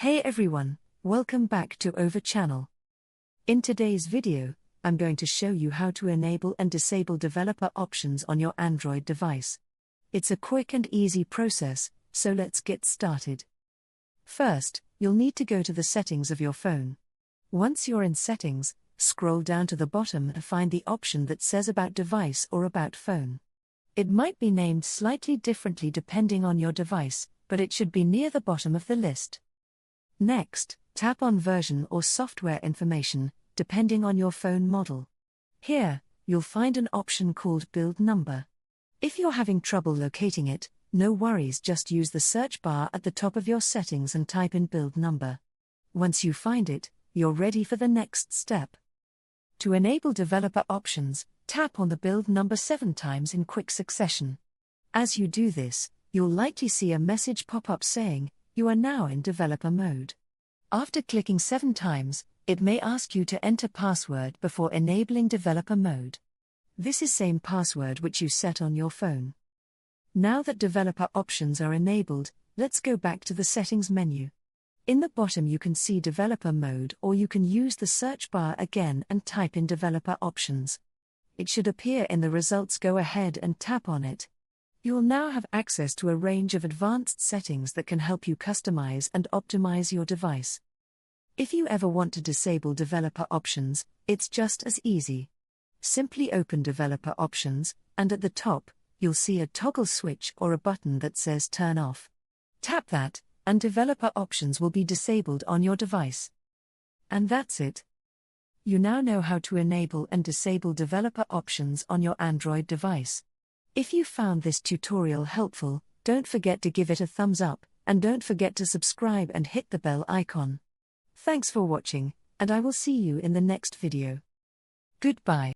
Hey everyone, welcome back to Over channel. In today's video, I'm going to show you how to enable and disable developer options on your Android device. It's a quick and easy process, so let's get started. First, you'll need to go to the settings of your phone. Once you're in settings, scroll down to the bottom and find the option that says About Device or About Phone. It might be named slightly differently depending on your device, but it should be near the bottom of the list. Next, tap on Version or Software Information, depending on your phone model. Here, you'll find an option called Build Number. If you're having trouble locating it, no worries, just use the search bar at the top of your settings and type in Build Number. Once you find it, you're ready for the next step. To enable developer options, tap on the build number 7 times in quick succession. As you do this, you'll likely see a message pop up saying, "You are now in developer mode." After clicking 7 times, it may ask you to enter password before enabling developer mode. This is same password which you set on your phone. Now that developer options are enabled, let's go back to the settings menu. In the bottom you can see developer mode, or you can use the search bar again and type in developer options. It should appear in the results. Go ahead and tap on it. You'll now have access to a range of advanced settings that can help you customize and optimize your device. If you ever want to disable developer options, it's just as easy. Simply open developer options, and at the top, you'll see a toggle switch or a button that says Turn Off. Tap that, and developer options will be disabled on your device. And that's it. You now know how to enable and disable developer options on your Android device. If you found this tutorial helpful, don't forget to give it a thumbs up, and don't forget to subscribe and hit the bell icon. Thanks for watching, and I will see you in the next video. Goodbye.